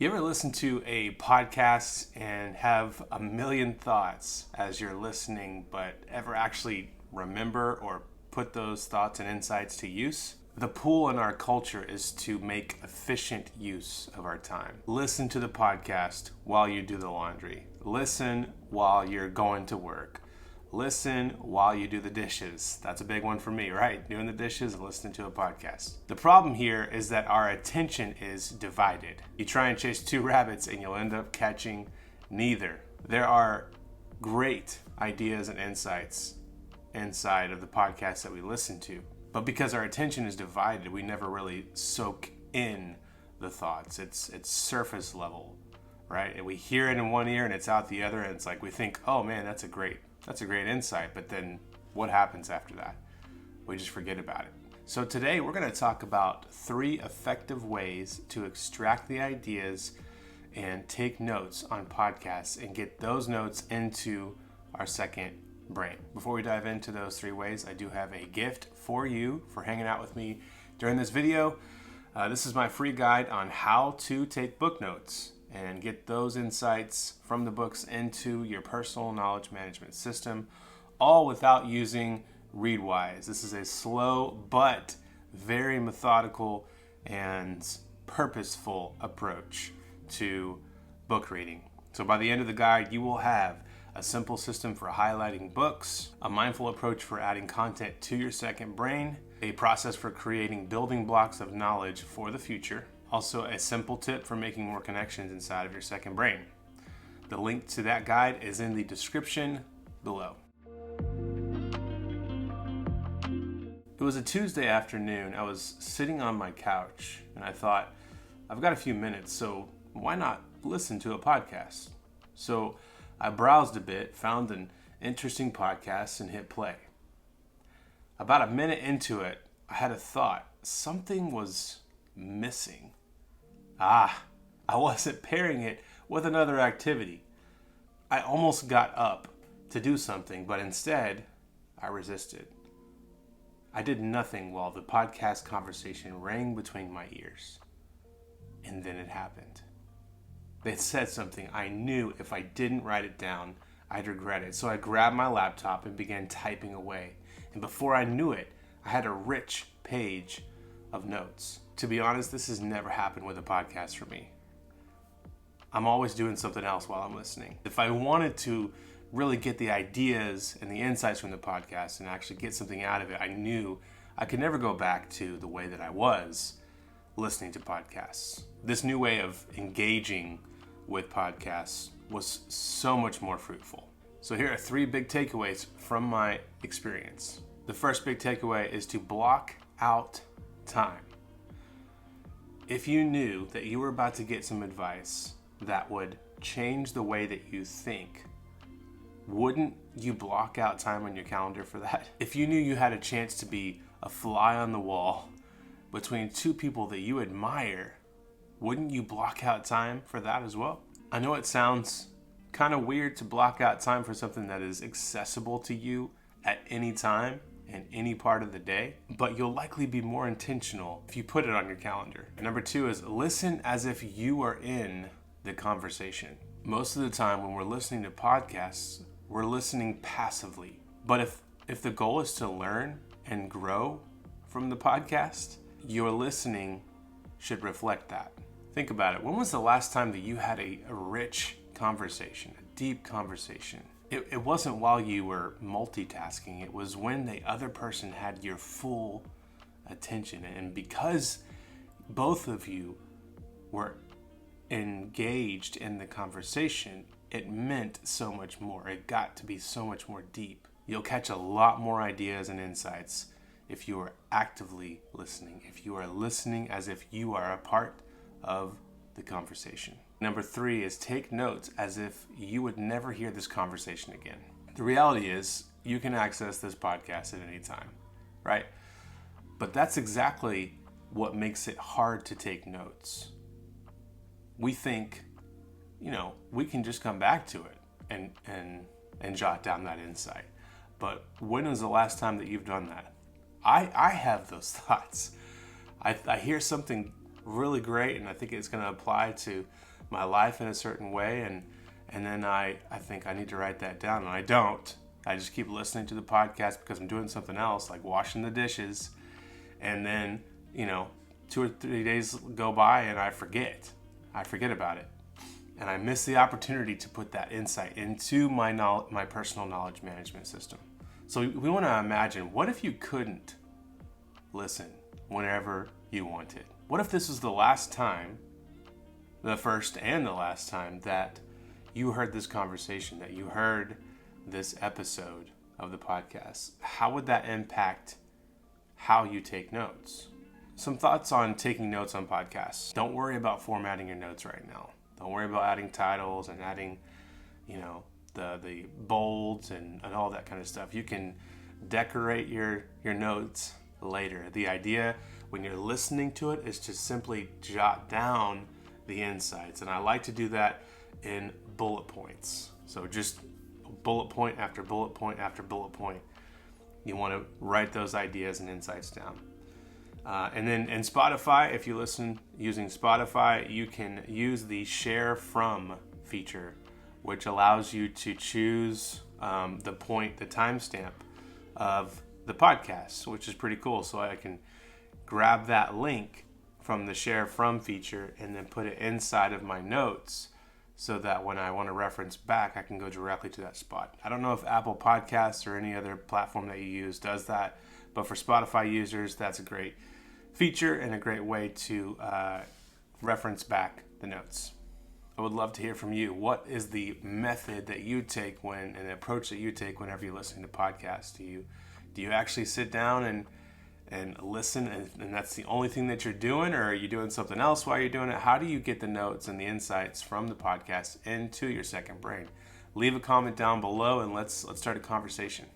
You ever listen to a podcast and have a million thoughts as you're listening, but ever actually remember or put those thoughts and insights to use? The pull in our culture is to make efficient use of our time. Listen to the podcast while you do the laundry. Listen while you're going to work. Listen while you do the dishes. That's a big one for me, right? Doing the dishes and listening to a podcast. The problem here is that our attention is divided. You try and chase two rabbits and you'll end up catching neither. There are great ideas and insights inside of the podcasts that we listen to. But because our attention is divided, we never really soak in the thoughts. It's surface level, right? And we hear it in one ear and it's out the other, and it's like we think, oh man, that's a great insight. But then what happens after that? We just forget about it. So today we're going to talk about 3 effective ways to extract the ideas and take notes on podcasts and get those notes into our second brain. Before we dive into those 3 ways, I do have a gift for you for hanging out with me during this video. This is my free guide on how to take book notes and get those insights from the books into your personal knowledge management system, all without using Readwise. This is a slow but very methodical and purposeful approach to book reading. So by the end of the guide, you will have a simple system for highlighting books, a mindful approach for adding content to your second brain, a process for creating building blocks of knowledge for the future, also a simple tip for making more connections inside of your second brain. The link to that guide is in the description below. It was a Tuesday afternoon. I was sitting on my couch and I thought, I've got a few minutes, so why not listen to a podcast? So I browsed a bit, found an interesting podcast, and hit play. About a minute into it, I had a thought. Something was missing. I wasn't pairing it with another activity. I almost got up to do something, but instead, I resisted. I did nothing while the podcast conversation rang between my ears. And then it happened. They said something I knew if I didn't write it down, I'd regret it. So I grabbed my laptop and began typing away. And before I knew it, I had a rich page of notes. To be honest, this has never happened with a podcast for me. I'm always doing something else while I'm listening. If I wanted to really get the ideas and the insights from the podcast and actually get something out of it, I knew I could never go back to the way that I was listening to podcasts. This new way of engaging with podcasts was so much more fruitful. So here are 3 big takeaways from my experience. The first big takeaway is to block out time. If you knew that you were about to get some advice that would change the way that you think, wouldn't you block out time on your calendar for that? If you knew you had a chance to be a fly on the wall between 2 people that you admire, wouldn't you block out time for that as well? I know it sounds kind of weird to block out time for something that is accessible to you at any time and any part of the day, but you'll likely be more intentional if you put it on your calendar. And number 2 is listen as if you are in the conversation. Most of the time when we're listening to podcasts, we're listening passively. But if the goal is to learn and grow from the podcast, your listening should reflect that. Think about it. When was the last time that you had a rich conversation, a deep conversation? It wasn't while you were multitasking. It was when the other person had your full attention. And because both of you were engaged in the conversation, it meant so much more. It got to be so much more deep. You'll catch a lot more ideas and insights if you are actively listening, if you are listening as if you are a part of the conversation. Number 3 is take notes as if you would never hear this conversation again. The reality is you can access this podcast at any time, right? But that's exactly what makes it hard to take notes. We think, we can just come back to it and jot down that insight. But when was the last time that you've done that? I have those thoughts. I hear something really great, and I think it's going to apply to my life in a certain way, and then I think I need to write that down, and I don't. I just keep listening to the podcast because I'm doing something else, like washing the dishes, and then 2 or 3 days go by and I forget about it, and I miss the opportunity to put that insight into my personal knowledge management system. So we want to imagine, what if you couldn't listen whenever you wanted? What if this was the last time, the first and the last time, that you heard this conversation, that you heard this episode of the podcast? How would that impact how you take notes? Some thoughts on taking notes on podcasts. Don't worry about formatting your notes right now. Don't worry about adding titles and adding, the bolds and all that kind of stuff. You can decorate your notes later. The idea when you're listening to it is to simply jot down the insights. And I like to do that in bullet points. So just bullet point after bullet point after bullet point. You want to write those ideas and insights down. And then in Spotify, if you listen using Spotify, you can use the Share From feature, which allows you to choose the timestamp of the podcast, which is pretty cool. So I can grab that link from the Share From feature and then put it inside of my notes so that when I want to reference back, I can go directly to that spot. I don't know if Apple Podcasts or any other platform that you use does that, but for Spotify users, that's a great feature and a great way to reference back the notes. I would love to hear from you. What is the method that you take and the approach that you take whenever you're listening to podcasts? Do you actually sit down and listen, and that's the only thing that you're doing, or are you doing something else while you're doing it? How do you get the notes and the insights from the podcast into your second brain? Leave a comment down below and let's start a conversation.